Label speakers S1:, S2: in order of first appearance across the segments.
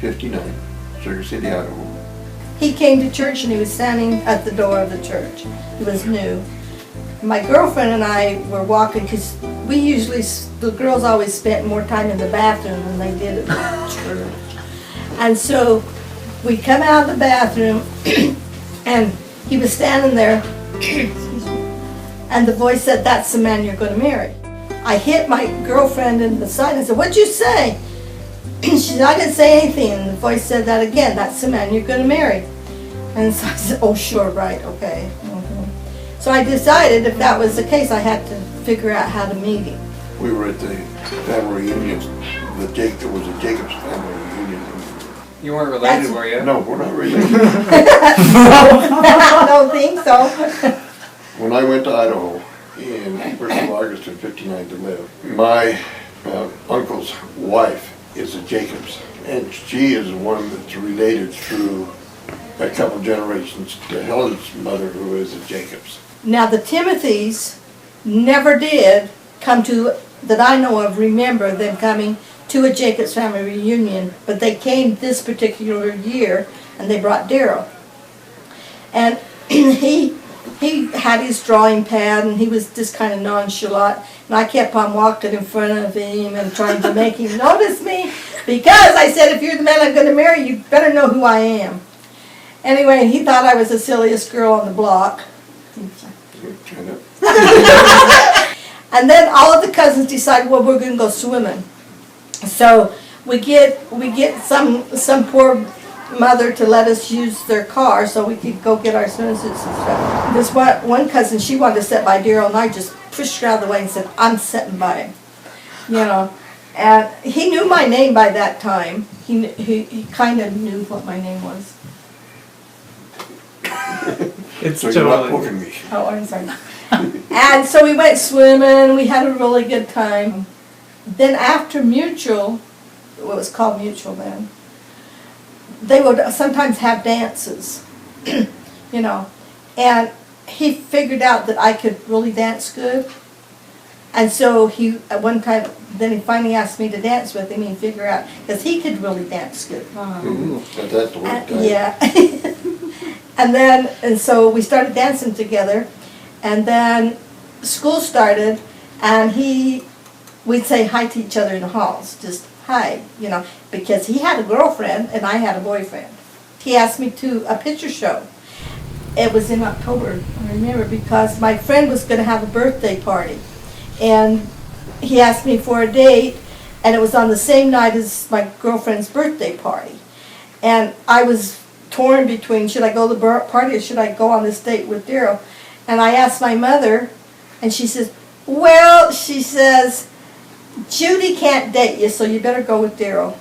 S1: 1959, Sugar City, Idaho.
S2: He came to church and he was standing at the door of the church. He was new. My girlfriend and I were walking because the girls always spent more time in the bathroom than they did at the church. And so we come out of the bathroom and he was standing there and the voice said, "That's the man you're going to marry." I hit my girlfriend in the side and said, "What'd you say?" She said, "I didn't say anything." And the voice said that again, "That's the man you're going to marry." And so I said, "Oh, sure, right, okay." So I decided if that was the case, I had to figure out how to meet him.
S1: We were at the family reunion. There was a Jacobs family reunion.
S3: You weren't related, were you?
S1: No, we're not related.
S2: I don't think so.
S1: When I went to Idaho in 1st of August of '59 to live, my uncle's wife is a Jacobs, and she is one that's related through a couple generations to Helen's mother, who is a Jacobs.
S2: Now the Timothys never did come to, that I know of, remember them coming to a Jacobs family reunion, but they came this particular year and they brought Darrell. And he had his drawing pad and he was just kind of nonchalant, and I kept on walking in front of him and trying to make him notice me, because I said, if you're the man I'm going to marry, you better know who I am. Anyway, he thought I was the silliest girl on the block. And then all of the cousins decided, well, we're going to go swimming. So we get some poor mother to let us use their car so we could go get our swimsuits and stuff. This one cousin, she wanted to sit by Darrell, and I just pushed her out of the way and said, "I'm sitting by him." You know, and he knew my name by that time. He kind of knew what my name was.
S3: It's
S1: So you're not poking me.
S2: Oh, I'm sorry. And so we went swimming. We had a really good time. Then after Mutual, what was called Mutual then, they would sometimes have dances, you know. And he figured out that I could really dance good. And so at one time, then he finally asked me to dance with him. He figured out, because he could really dance good.
S1: But that's the worst time.
S2: Yeah. And so we started dancing together, and then school started, and we'd say hi to each other in the halls, just hi, you know, because he had a girlfriend and I had a boyfriend. He asked me to a picture show. It was in October, I remember, because my friend was going to have a birthday party, and he asked me for a date, and it was on the same night as my girlfriend's birthday party. And I was torn between, should I go to the party or should I go on this date with Darrell? And I asked my mother, and she says, well, she says, Judy can't date you, so you better go with Darrell.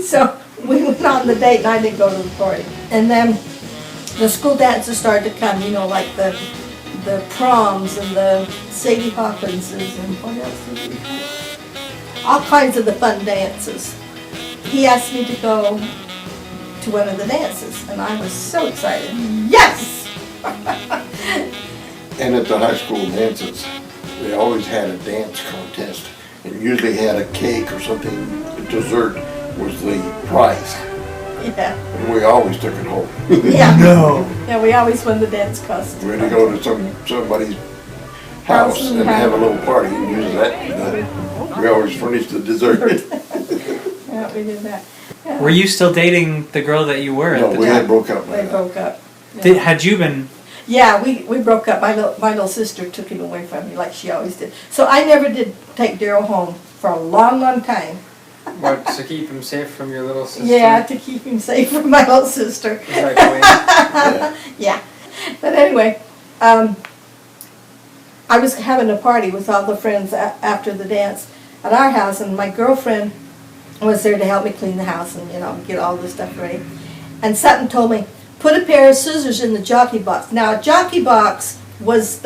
S2: So we went on the date, and I didn't go to the party. And then the school dances started to come, you know, like the proms and the Sadie Hawkinses and what else did we have? All kinds of the fun dances. He asked me to go to one of the dances, and I was so excited. Yes!
S1: And at the high school dances, they always had a dance contest, and usually had a cake or something. Dessert was the prize.
S2: Yeah.
S1: And we always took it home.
S2: Yeah.
S3: No.
S2: Yeah, we always won the dance costume.
S1: We had to go to somebody's house and have a little party and use that. We always furnished the dessert.
S2: Yeah, we did that. Yeah.
S3: Were you still dating the girl that you were at
S1: No,
S3: the
S1: we
S3: time?
S1: had broke up.
S2: They broke up. Yeah.
S3: Had you been?
S2: Yeah, we broke up. My little sister took him away from me like she always did. So I never did take Darrell home for a long, long time.
S3: What, to keep him safe from your little sister?
S2: Yeah, to keep him safe from my little sister.
S3: Is that
S1: Yeah.
S2: Yeah. But anyway, I was having a party with all the friends after the dance at our house, and my girlfriend was there to help me clean the house and, you know, get all this stuff ready. And Sutton told me, put a pair of scissors in the jockey box. Now, a jockey box was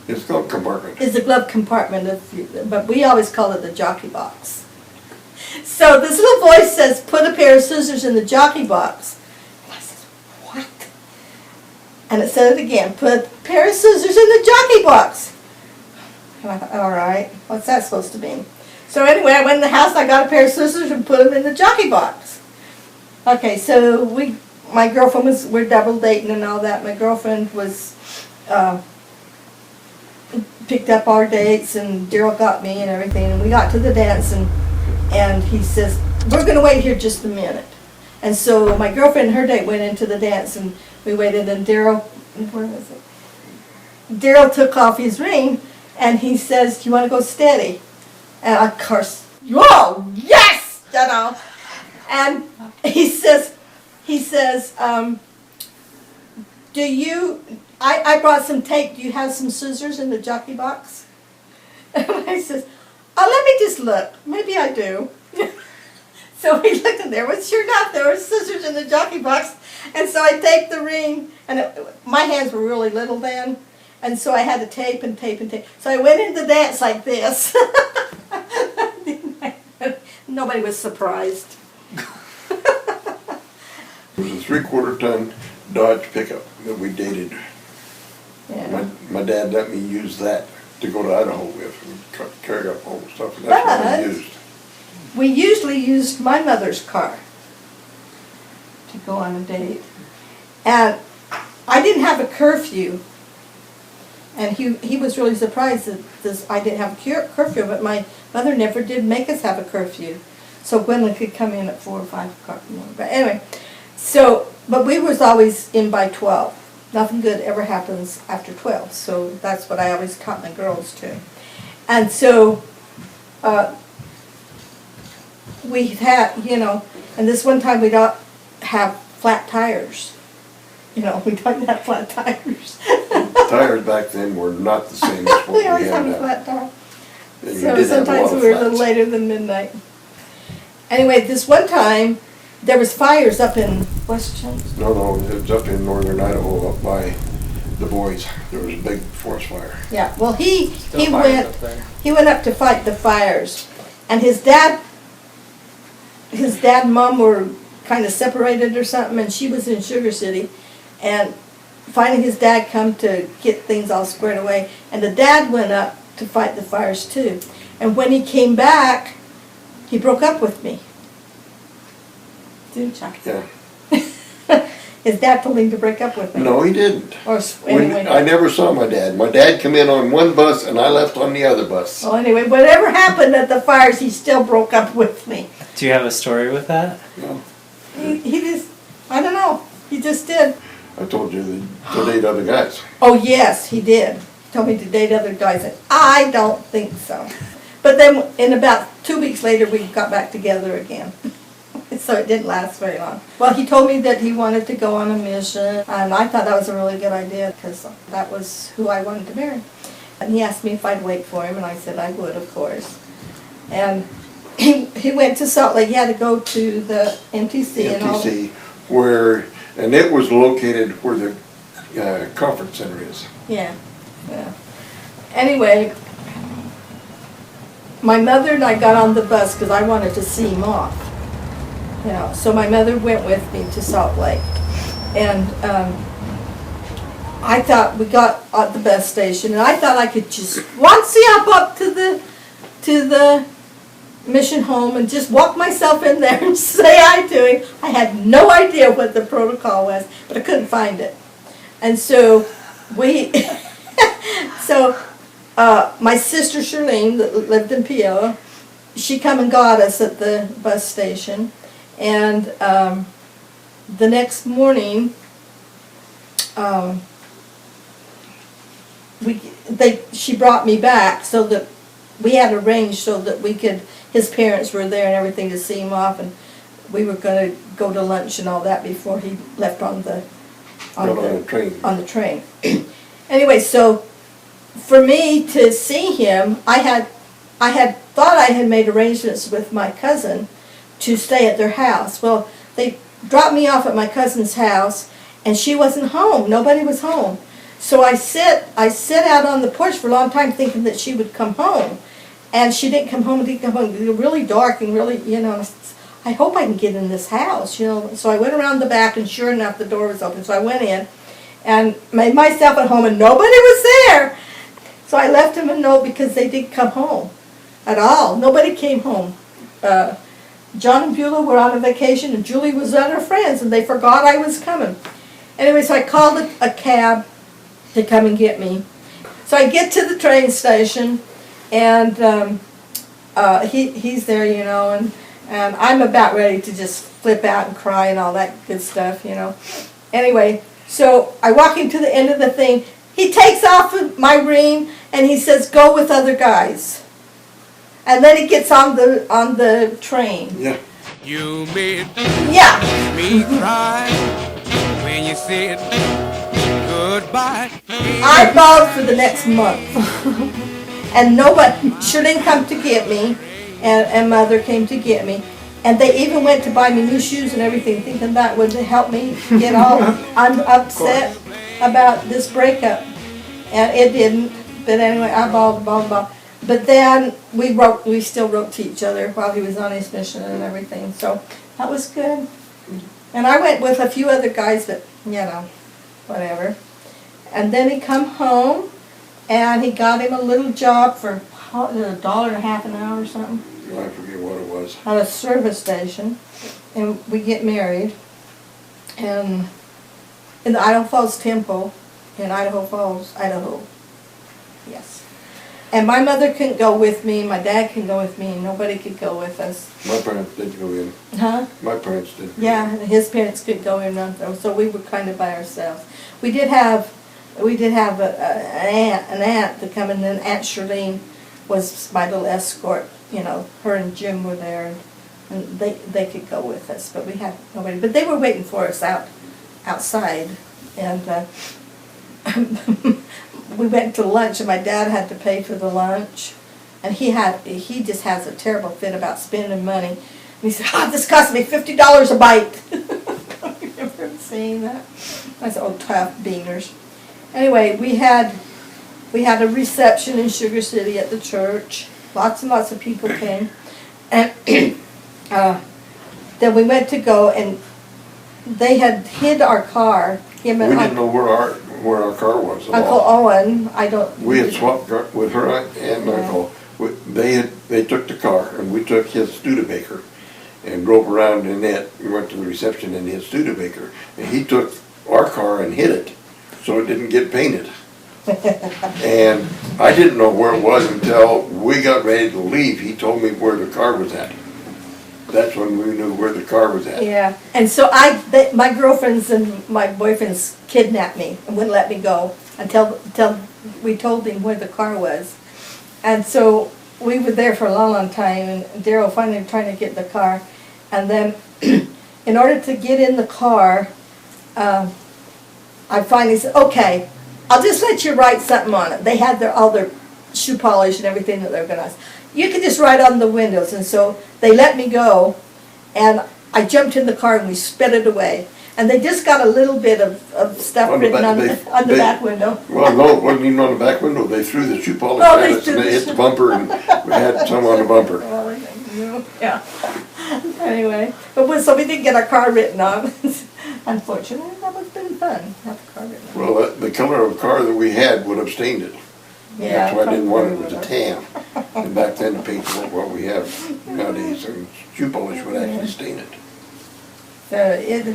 S1: It's glove compartment.
S2: is the glove compartment, but we always call it the jockey box. So this little voice says, put a pair of scissors in the jockey box. And I said, what? And it said it again, put a pair of scissors in the jockey box. And I thought, all right, what's that supposed to mean? So anyway, I went in the house, I got a pair of scissors and put them in the jockey box. Okay, so my girlfriend we're double dating and all that. My girlfriend was, picked up our dates, and Darrell got me and everything, and we got to the dance, and he says, we're gonna wait here just a minute. And so my girlfriend and her date went into the dance, and we waited, and Darrell, where was it? Darrell took off his ring, and he says, do you want to go steady? And of course, whoa, yes, you know. And he says, I brought some tape, do you have some scissors in the jockey box? And I says, oh, let me just look, maybe I do. So we looked in there, well, sure enough, there were scissors in the jockey box. And so I taped the ring, and my hands were really little then, and so I had to tape and tape and tape. So I went into the dance like this. Nobody was surprised.
S1: It was a 3/4 ton Dodge pickup that we dated.
S2: Yeah.
S1: My dad let me use that to go to Idaho with and carry up all the stuff, and that's what I used.
S2: We usually used my mother's car to go on a date. And I didn't have a curfew. And he was really surprised that I didn't have a curfew, but my mother never did make us have a curfew. So Gwendolyn could come in at 4 or 5 o'clock in the morning. But anyway, but we was always in by 12. Nothing good ever happens after 12. So that's what I always taught my girls too. And so we had, and this one time we don't have flat tires. We don't have flat tires.
S1: Tires back then were not the same as what we
S2: always
S1: have
S2: have a
S1: now.
S2: flat tire.
S1: And you
S2: So
S1: did have a
S2: sometimes
S1: lot of
S2: we were a little
S1: flats.
S2: later than midnight. Anyway, this one time, there was fires up in West Chance.
S1: No, it was up in northern Idaho, up by the boys. There was a big forest fire.
S2: Yeah, well, he
S3: Still fires
S2: went
S3: up there.
S2: he went up to fight the fires, and his dad and mom were kind of separated or something, and she was in Sugar City, and finally his dad come to get things all squared away, and the dad went up to fight the fires too. And when he came back, he broke up with me. Didn't you?
S1: Yeah.
S2: His dad told him to break up with me.
S1: No, he didn't.
S2: Or anyway.
S1: I never saw my dad. My dad come in on one bus and I left on the other bus.
S2: Well, anyway, whatever happened at the fires, he still broke up with me.
S3: Do you have a story with that?
S1: No.
S2: He just, I don't know, he just did.
S1: I told you to date other guys.
S2: Oh, yes, he did. He told me to date other guys, and I don't think so. But then, in about 2 weeks later, we got back together again. So it didn't last very long. Well, he told me that he wanted to go on a mission, and I thought that was a really good idea, because that was who I wanted to marry. And he asked me if I'd wait for him, and I said I would, of course. And he went to Salt Lake. He had to go to the MTC and all.
S1: MTC, and it was located where the conference center is.
S2: Yeah. Anyway, my mother and I got on the bus because I wanted to see him off. So my mother went with me to Salt Lake, and I thought we got at the bus station, and I thought I could just hop up to the mission home and just walk myself in there and say hi to him. I had no idea what the protocol was, but I couldn't find it, and so my sister Charlene, that lived in Peoria, she come and got us at the bus station. And the next morning, she brought me back so that we had arranged so that his parents were there and everything to see him off, and we were going to go to lunch and all that before he left on the train. Anyway, so for me to see him, I had thought I had made arrangements with my cousin to stay at their house. Well, they dropped me off at my cousin's house, and she wasn't home. Nobody was home. So I sit out on the porch for a long time thinking that she would come home. And she didn't come home. It was really dark and really, I hope I can get in this house, So I went around the back, and sure enough, the door was open. So I went in and made myself at home, and nobody was there. So I left him a note because they did come home. at all. Nobody came home. John and Beulah were on a vacation, and Julie was at her friends, and they forgot I was coming. Anyway, so I called a cab to come and get me. So I get to the train station, and he's there, you know, and I'm about ready to just flip out and cry and all that good stuff, you know. Anyway, so I walk him to the end of the thing. He takes off my ring, and he says, "Go with other guys." And then he gets on the train.
S1: Yeah.
S4: You made
S2: Yeah.
S4: me cry when you said goodbye.
S2: I bawled for the next month. And nobody, sure didn't come to get me, and Mother came to get me. And they even went to buy me new shoes and everything, thinking that would help me get all upset about this breakup. And it didn't. But anyway, I bawled. But then we still wrote to each other while he was on his mission and everything. So that was good. And I went with a few other guys, but you know, whatever. And then he come home, and he got him a little job for $1.50 an hour or something
S1: I forget what it was.
S2: at a service station, and we get married. And in the Idaho Falls Temple, in Idaho Falls, Idaho. Yes. And my mother couldn't go with me, my dad couldn't go with me, and nobody could go with us.
S1: My parents did go in.
S2: Huh?
S1: My parents did.
S2: Yeah, his parents couldn't go in, so we were kind of by ourselves. We did have an aunt to come, and then Aunt Charlene was my little escort. You know, her and Jim were there, and they could go with us, but we had nobody. But they were waiting for us outside, and we went to lunch, and my dad had to pay for the lunch, and he just has a terrible fit about spending money. And he said, "Oh, this cost me $50 a bite." I remember saying that. I said, "Oh, tough beaners." Anyway, we had a reception in Sugar City at the church. Lots and lots of people came, and then we went to go, and they had hid our car.
S1: We didn't know where our car was at
S2: Uncle
S1: all.
S2: Owen, I don't.
S1: We had swapped with her aunt and uncle. They took the car, and we took his Studebaker and drove around in it. We went to the reception in his Studebaker, and he took our car and hid it so it didn't get painted. And I didn't know where it was until we got ready to leave. He told me where the car was at. That's when we knew where the car was at.
S2: Yeah, and so my girlfriends and my boyfriends kidnapped me and wouldn't let me go until we told him where the car was. And so we were there for a long, long time, and Darrell finally trying to get the car. And then in order to get in the car, I finally said, "Okay, I'll just let you write something on it." They had all their shoe polish and everything that they were going to. You can just write on the windows. And so they let me go, and I jumped in the car and we sped it away. And they just got a little bit of stuff written on the back window.
S1: Well, no, it wasn't even on the back window. They threw the shoe polish
S2: Oh,
S1: at us, and they hit the bumper, and we had some on the bumper.
S2: Yeah. Anyway, so we didn't get our car written on. Unfortunately, that would have been fun. Have the car written on.
S1: Well, the color of car that we had would have stained it.
S2: Yeah,
S1: That's why I didn't want it. It was a
S2: probably
S1: tan. And back then, the paint wasn't what we have nowadays, and shoe polish would actually stain it.
S2: So it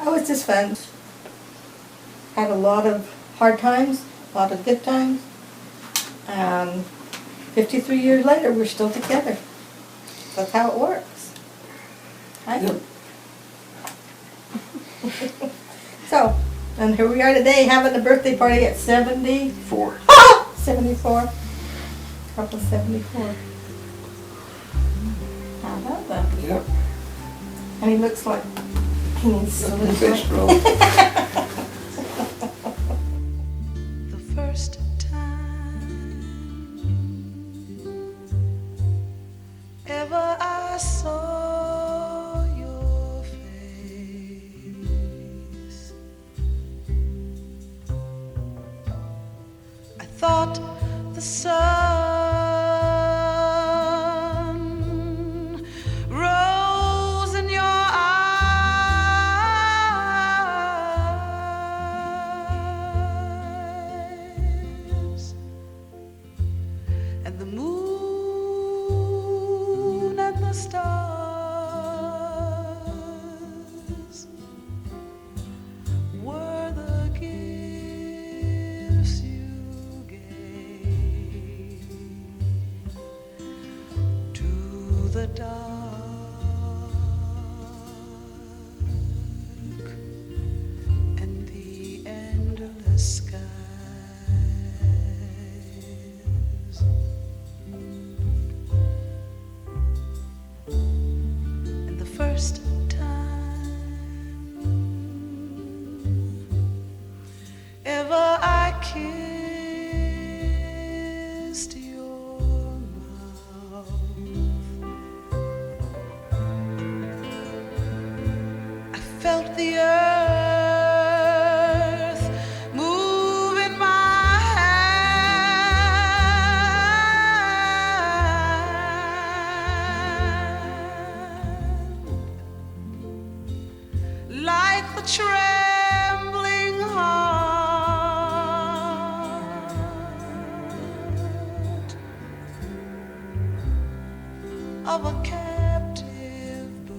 S2: was just fun. Had a lot of hard times, a lot of good times. 53 years later, we're still together. That's how it works. Right?
S1: Yep.
S2: So, and here we are today having a birthday party at
S1: 4.
S2: 74. Couple 74. How about that?
S1: Yep.
S2: And he looks like he needs to lose
S1: Face
S2: weight.
S1: well.
S4: The first time ever I saw your face, I thought the sun rose in your eyes, and the moon the dark and the endless skies. And the first time ever I kissed your mouth, I felt the earth move in my hand, like the trembling heart of a captive bird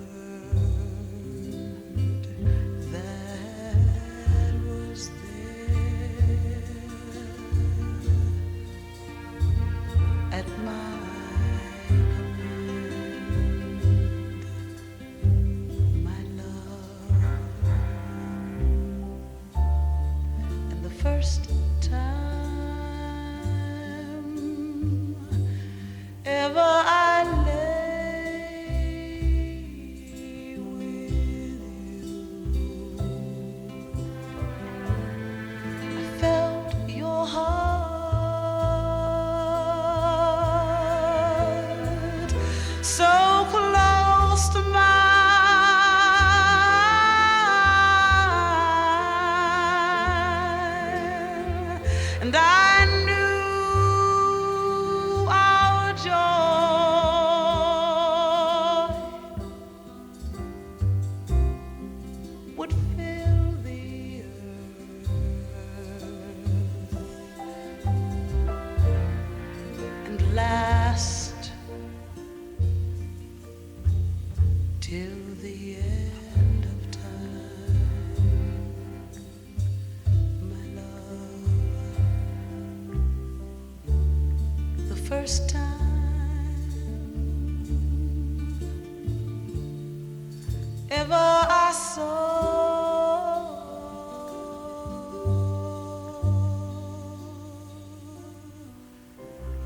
S4: that was there at my command, my love. And the first time ever I lay with you, I felt your heart so close to mine, and I knew our joy would fill the earth and last till the end of time, my love. The first time ever I saw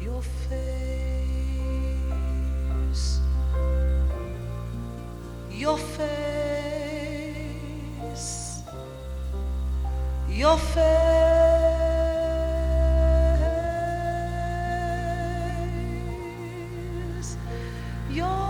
S4: your face, your face, your face, your